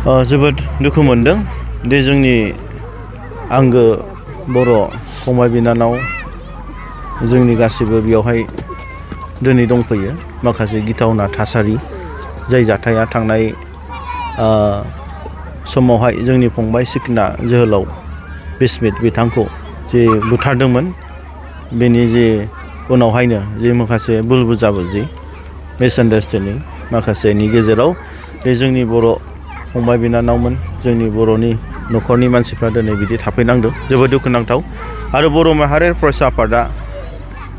जोबोद दुखु मोनदों दि जोंनि आंगो बर' फंबाय बिनानाव जोंनि गासिबो बेयावहाय दिनै दंफैयो। माखासे गिथावना थासारि जाय जाथाया थांनाय समावहाय जोंनि फंबाय सिखोना जोहोलाव बिस्मित बिथांखौ जे बुथारदोंमोन, बेनि जे उनावहायनो जे माखासे भुल बुजाबुजि मिसआन्डारस्टेन्डिं माखासेनि गेजेराव बे जोंनि बर' फंबाय बिनानावमोन, जोंनि बर'नि न'खरनि मानसिफ्रा दिनै बिदि थाफैनांदों। जोबोद दुखुनांथाव। आरो बर' माहारियारि फरायसा आफादा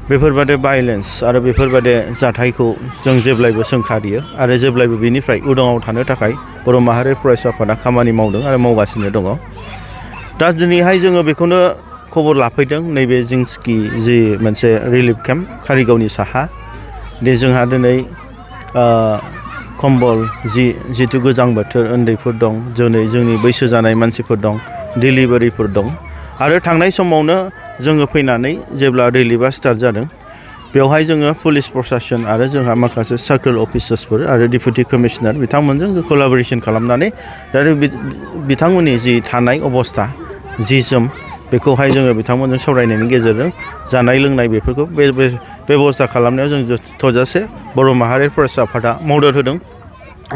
बेफोरबादि भायलेन्स आरो बेफोरबादि जाथायखौ जों जेब्लायबो सोंखारियो आरो जेब्लायबो बेनिफ्राय उदाङाव थानो थाखाय बर' माहारियारि फरायसा आफादा खामानि मावदों आरो मावगासिनो दङ। दा दिनैहाय जोङो बेखौनो खबर लाफैदों, नैबे जिंस्कि जि मोनसे रिलिफ केम्प कारिगावनि साहा, दे जोंहा दिनै कम्बल जिथु गोजां बोथोर, उन्दैफोर दं, जोंनि बैसो जानाय मानसिफोर दं, डिलिभारिफोर दं। आरो थांनाय समावनो जोङो फैनानै जेब्ला रिलिफआ स्टार्ट जादों, बेवहाय जोङो पुलिस प्रशासन आरो जोंहा माखासे सार्कोल अफिसार्सफोर आरो डिपुटि कमिशनार बिथांमोनजों कलाबरेसन खालामनानै दा बिथांमोननि जि थानाय अबस्था, जि जोम, बेखौहाय जोङो बिथांमोनजों सावरायनायनि गेजेरजों जानाय लोंनाय बेफोरखौ बेबस्था खालामनायाव जों थोजासे बर' माहारियारि फरायसा आफादा मदद होदों।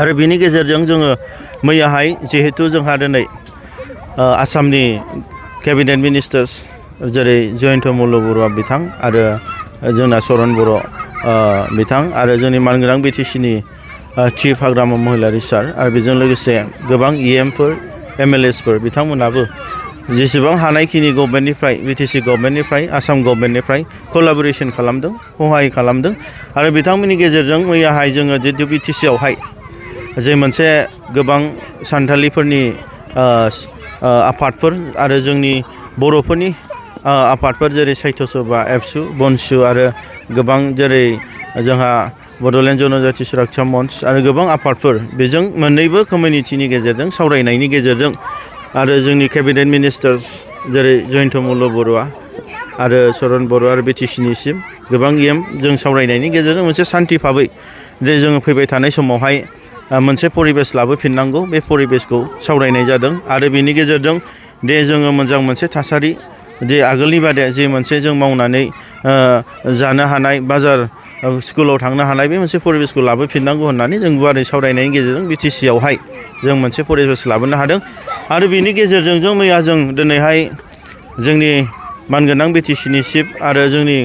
आरो बेनि गेजेरजों जोङो मैयाहाय जिहेथु जोंहा दिनै आसामनि केबिनेट मिनिस्टार्स जेरै जयन्त मल्ल बरुवा बिथां आरो जोंना चरन बर' बिथां आरो जोंनि मानगोनां बिटिसिनि चिफ हाग्रामा महिलारि सार आरो बेजों लोगोसे गोबां इएमफोर एमएलएसफोर बिथांमोनाबो जेसेबां हानायखिनि गभर्नमेन्टनिफ्राय बिटिसि गभर्नमेन्टनिफ्राय आसाम गभर्नमेन्टनिफ्राय कलाबरेसन खालामदों, सहाय खालामदों। आरो बिथांमोननि गेजेरजों मैयाहाय जोङो जितु बिटिसिआवहाय जे मोनसे गोबां सानथालिफोरनि आफादफोर आरो जोंनि बर'फोरनि आफादफोर जेरै साहित्य सभा, एबसु, BoNSU आरो गोबां जेरै जोंहा बड'लेण्ड जनजाति सुरक्षा मन्च आरो गोबां आफादफोर, बेजों मोननैबो कमिउनिटिनि गेजेरजों सावरायनायनि गेजेरजों आरो जोंनि केबिनेट मिनिस्टार्स जेरै जयन्त मल्ल बरुवा आरो चरन बर' आरो बिटिसिनिसिम गोबां जों सावरायनायनि गेजेरजों मोनसे सान्थि भाबै जे जोङो फैबाय थानाय समावहाय मोनसे परिबेस लाबोफिननांगौ, बे परिबेसखौ सावरायनाय जादों। आरो बेनि गेजेरजों दे जोङो मोजां मोनसे थासारि जे आगोलनि बादे जे मोनसे जों मावनानै जानो हानाय, बाजार स्कुलाव थांनो हानाय, बे मोनसे परिबेसखौ लाबोफिननांगौ होननानै जों गुवारै सावरायनायनि गेजेरजों बिटिसिआवहाय जों मोनसे परिबेस लाबोनो हादों। आरो बेनि गेजेरजों जों मैया जों दिनैहाय जोंनि मानगोनां बिटिसिनि चिफ आरो जोंनि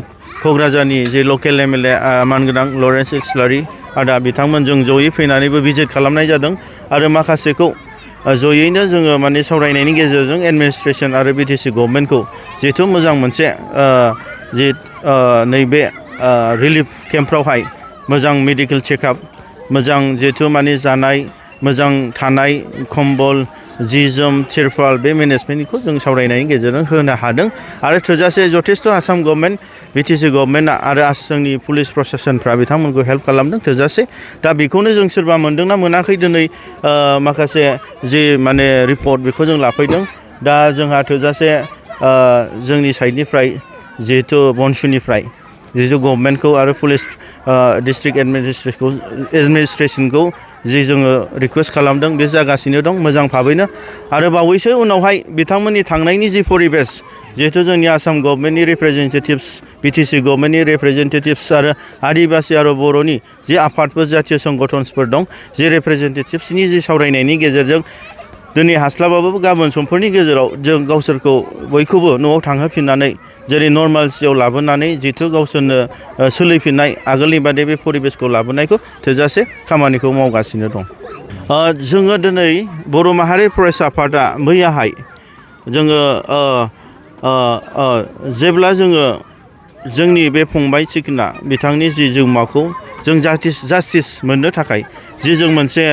क'क्राझारनि जे लकेल एमएलए मानगोनां लरेन्स इस्लारि आदा बिथांमोनजों जयै फैनानैबो भिजिट खालामनाय जादों। आरो माखासेखौ जयैनो जोङो माने सावरायनायनि गेजेरजों एडमिनिस्ट्रेसन आरो बिटिसि गभर्नमेन्टखौ जिहेथु मोजां मोनसे नैबे रिलिफ केम्पफ्रावहाय मोजां मेडिकेल चेकआप, मोजां जिहेथु माने जानाय, मोजां थानाय, कम्बल, जि जोम, तिरपाल, बे मेनेजमेन्टखौ जों सावरायनायनि गेजेरजों होनो हादों। आरो थोजासे जथेस्थ' आसाम गभर्नमेन्ट, बिटिसि गभर्नमेन्टआ आरो जोंनि पुलिस प्रशासनफ्रा बिथांमोनखौ हेल्प खालामदों थोजासे। दा बेखौनो जों सोरबा मोनदोंना मोनाखै दिनै माखासे जि माने रिपर्ट बेखौ जों लाफैदों। दा जोंहा थोजासे जोंनि साइडनिफ्राय जिहेथु BoNSUनिफ्राय जिहेतु गभर्नमेन्टखौ आरो पुलिस डिस्ट्रिक्ट एडमिनिस्ट्रेसनखौ जि जोङो रिकुवेस्ट खालामदों, बे जागासिनो दं मोजां भाबैनो। आरो बावैसो उनावहाय बिथांमोननि थांनायनि जि परिबेस, जिहेतु जोंनि आसाम गभर्नमेन्टनि रिप्रेजेन्टेटिभ्स, बिटिसि गभर्नमेन्टनि रिप्रेजेन्टेटिभ्स आरो आदिबासि आरो बर'नि जि आफादफोर, जातीय संगठनफोर दं, जि रिप्रेजेन्टेटिभ्सनि जि सावरायनायनि गेजेरजों दिनै हास्लाबाबाबो गाबोन समफोरनि गेजेराव जों गावसोरखौ बयखौबो न'आव थांहोफिननानै जेरै नर्मालसियाव लाबोनानै जिहेथु गावसोरनो सोलिफिननाय आगोलनि बादि बे परिबेसखौ लाबोनायखौ थोजासे खामानिखौ मावगासिनो दं। जोङो दिनै बर' माहारि फरायसा आफादा मैयाहाय जोङो जेब्ला जोङो जोंनि बे फंबाय सिखोना बिथांनि जि जिउमाखौ जों जास्टिस मोननो थाखाय जि जों मोनसे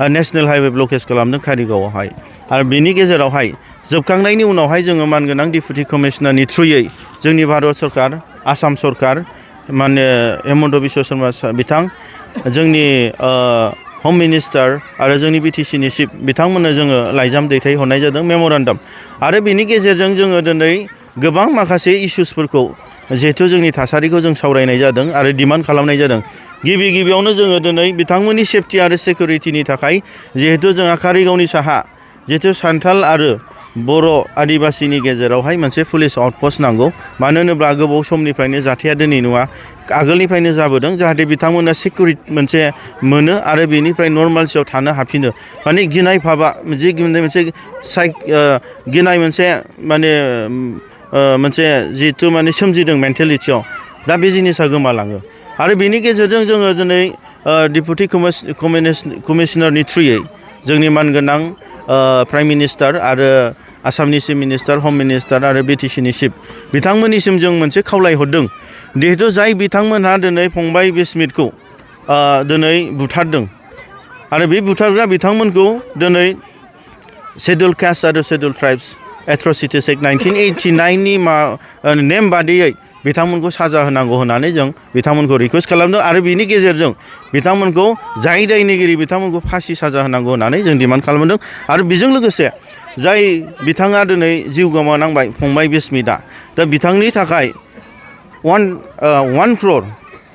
नेशनेल हाइवे ब्लकेज खालामदों कारिगावआवहाय, आरो बेनि गेजेरावहाय जोबखांनायनि उनावहाय जोङो मानगोनां डिपुटि कमिशनारनि थ्रुयै जोंनि भारत सरकार, आसाम सरकार, माने हेमन्त बिश्व शर्मा बिथां, जोंनि हम मिनिस्टार आरो जोंनि बिटिसिनि चिफ बिथांमोननो जोङो लाइजाम दैथायहरनाय जादों, मेम'रेन्डाम। आरो बेनि गेजेरजों जोङो दिनै गोबां माखासे इस्युसफोरखौ जिहेथु जोंनि थासारिखौ जों सावरायनाय जादों आरो डिमान्ड खालामनाय जादों। गिबियावनो जोङो दिनै बिथांमोननि सेफटि आरो सिकिउरिटिनि थाखाय जिहेतु जोंहा कारिगावनि साहा जिहेतु सान्थाल आरो बर' आदिबासिनि गेजेरावहाय मोनसे पुलिस आउटपस्ट नांगौ मानो होनोब्ला गोबाव समनिफ्रायनो जाथाया दिनै नङा आगोलनिफ्रायनो जाबोदों जाहाथे बिथांमोना सिकिउरिटि मोनसे मोनो आरो बेनिफ्राय नर्मालसियाव थानो हाफिनो माने गिनाय भाबा जि मोनसे गिनाय मोनसे माने मोनसे जिहेथु माने सोमजिदों मेन्टेलिटियाव दा बे जिनिसा गोमालाङो आरो बेनि गेजेरजों जोङो दिनै डिपुटि कमिशनारनि थ्रुयै जोंनि मानगोनां प्राइम मिनिस्टार आरो आसामनि चिफ मिनिस्टार हम मिनिस्टार आरो बिटिसिनि चिफ बिथांमोननिसिम जों मोनसे खावलायहरदों जिहेतु जाय बिथांमोनहा दिनै फंबाय बिस्मितखौ दिनै बुथारदों आरो बे बुथारग्रा बिथांमोनखौ दिनै शेड्युल कास्ट आरो शेड्युल ट्राइब्स एट्रसिटिस एक्ट 1989नि नेम बादियै बिथांमोनखौ साजा होनांगौ होननानै जों बिथांमोनखौ रिकुवेस्ट खालामदों आरो बिनि गेजेरजों बिथांमोनखौ जाय दायनिगिरि बिथांमोनखौ फासि साजा होनांगौ होननानै जों डिमान्ड खालामदों आरो बेजों लोगोसे जाय बिथाङा दिनै जिउ गोमानांबाय फंबाय बिस्मितआ दा बिथांनि थाखाय 1 crore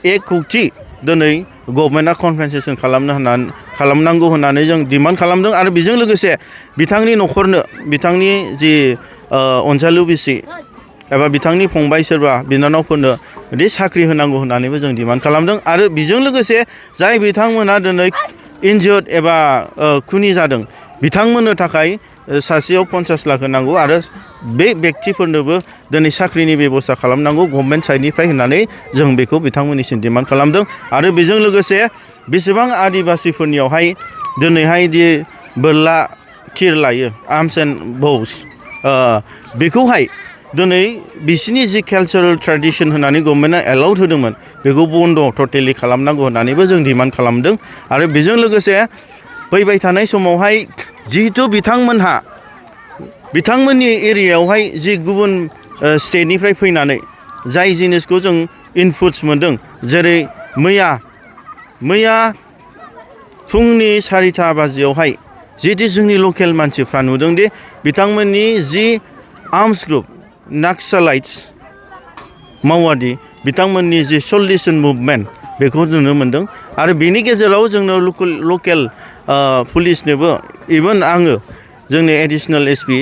1 कौटि दिनै गभर्नमेन्टआ कम्पेनसेसन खालामनांगौ होननानै जों डिमान्ड खालामदों आरो बेजों लोगोसे बिथांनि न'खरनो बिथांनि जि अनजालु बिसि एबा बिथांनि फंबाय सोरबा बिनानावफोरनो बिदि साख्रि होनांगौ होननानैबो जों डिमान्ड खालामदों आरो बेजों लोगोसे जाय बिथांमोना दिनै इनजियर्ड एबा खुनि जादों बिथांमोननो थाखाय सासेयाव 50 लाख होनांगौ आरो बे व्यक्तिफोरनोबो दिनै साख्रिनि बेबस्था खालामनांगौ गभर्नमेन्ट साइडनिफ्राय होननानै जों बेखौ बिथांमोननिसिम डिमान्ड खालामदों आरो बेजों लोगोसे बेसेबां आदिबासिफोरनियावहाय दिनैहाय दि बोरला थिर लायो आर्म्स एन्ड बौस बेखौहाय दिनै बिसिनि जि कालचारेल ट्रेडिसन होननानै गभर्नमेन्टआ एलाउड होदोंमोन बेखौ बन्द टटेलि खालामनांगौ होननानैबो जों डिमान्ड खालामदों आरो बेजों लोगोसे फैबाय थानाय समावहाय जिहेतु बिथांमोनहा बिथांमोननि एरियायावहाय जि गुबुन स्टेटनिफ्राय फैनानै जाय जिनिसखौ जों इनपुट्स मोनदों जेरै मैया फुंनि 4टा बाजियावहाय जिहेतु जोंनि लकेल मानसिफ्रा नुदोंदि बिथांमोननि जि आर्म्स ग्रुप नाक्सालाइट्स माओवादी बिथांमोननि जि सल्यूशन मुभमेन्ट बेखौ नुनो मोनदों आरो बेनि गेजेराव जोंनो लकेल पुलिसनोबो इभेन आङो जोंनि एडिशनेल एसपि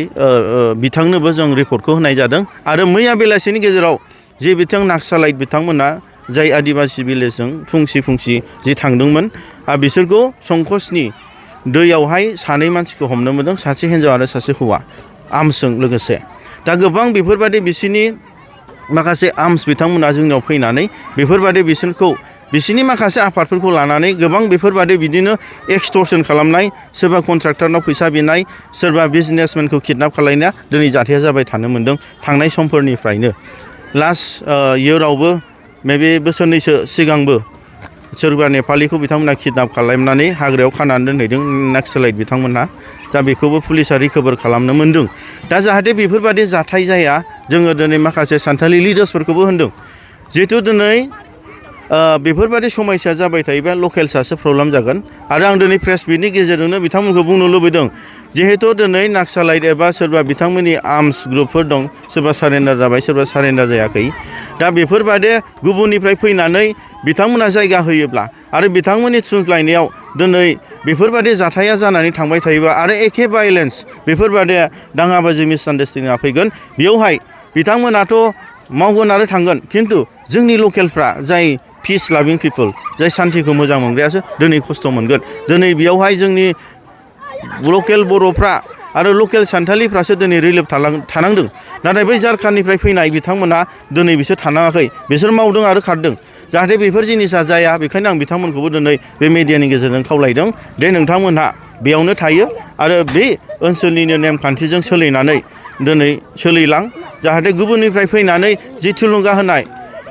बिथांनोबो जों रिपर्टखौ होनाय जादों आरो मैया बेलासिनि गेजेराव जे बिथां नाक्सालाइट बिथांमोना जाय आदिबासि भिलेजजों फुंसि जि थांदोंमोन बिसोरखौ संकसनि दैयावहाय 2 मानसिखौ हमनो मोनदों सासे हिन्जाव आरो सासे हौवा आर्म्सजों लोगोसे दा गोबां बेफोरबादि बिसिनि माखासे आर्म्स बिथांमोना जोंनियाव फैनानै बेफोरबादि बिसिनि माखासे आफादफोरखौ लानानै गोबां बेफोरबादि बिदिनो एक्सटर्सन खालामनाय सोरबा कन्ट्राक्टरनाव फैसा बिनाय सोरबा बिजनेसमेनखौ किडनाप खालामनाया दिनै जाथाया जाबाय थानो मोनदों थांनाय समफोरनिफ्रायनो लास्ट इयारावबो मेबि बोसोरनैसो सिगांबो सोरबा नेपालिखौ बिथांमोना किडनाप खालामनानै हाग्रायाव खानानै दोनहैदों नाक्सालाइट बिथांमोनहा दा बेखौबो पुलिसा रिकभार खालामनो मोनदों दा जाहाथे बेफोरबादि जाथाय जाया जोङो दिनै माखासे सान्थालि लिडार्सफोरखौबो होनदों जिहेतु दिनै बेफोरबादि समस्या जाबाय थायोबा लकेल्सआसो प्रब्लेम जागोन आरो आं दिनै प्रेस मिटनि गेजेरजोंनो बिथांमोनखौ बुंनो लुबैदों जिहेतु दिनै नाक्सालाइट एबा सोरबा बिथांमोननि आर्म्स ग्रुपफोर दं सोरबा सारेन्डार जाबाय सोरबा सारेन्डार जायाखै दा बेफोरबादि गुबुननिफ्राय फैनानै बिथांमोना जायगा होयोब्ला आरो बिथांमोननि थुनज्लायनायाव दिनै बेफोरबादि जाथाया जानानै थांबाय थायोबा आरो एखे भायलेन्स बेफोरबादि दाङाबाजि मिसआन्डारस्टेन्डिंआ फैगोन बेयावहाय बिथांमोनाथ' मावगोन आरो थांगोन खिन्थु जोंनि लकेलफ्रा जाय पिस लाभिं पिपोल जाय सान्थिखौ मोजां मोनग्रायासो दिनै खस्थ' मोनगोन दिनै बेयावहाय जोंनि लकेल बर'फ्रा आरो लकेल सान्थालिफ्रासो दिनै रिलिफ थानांदों नाथाय बै झारखान्डनिफ्राय फैनाय बिथांमोना दिनै बिसोर थानाङाखै बिसोर मावदों आरो खारदों जाहाथे बेफोर जिनिसा जाया बेखायनो आं बिथांमोनखौबो दिनै बे मिडियानि गेजेरजों खावलायदों दे नोंथांमोनहा बेयावनो थायो आरो बे ओनसोलनिनो नेमखान्थिजों सोलिनानै दिनै सोलिलां जाहाथे गुबुननिफ्राय फैनानै जि थुलुंगा होनाय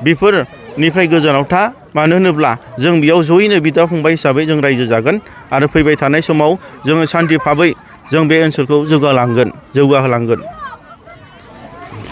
बेफोरनिफ्राय गोजानाव था मानो होनोब्ला जों बेयाव जयैनो बिदा फंबाय हिसाबै जों रायजो जागोन आरो फैबाय थानाय समाव जोङो सान्थि भाबै जों बे ओनसोलखौ जौगाहोलांगोन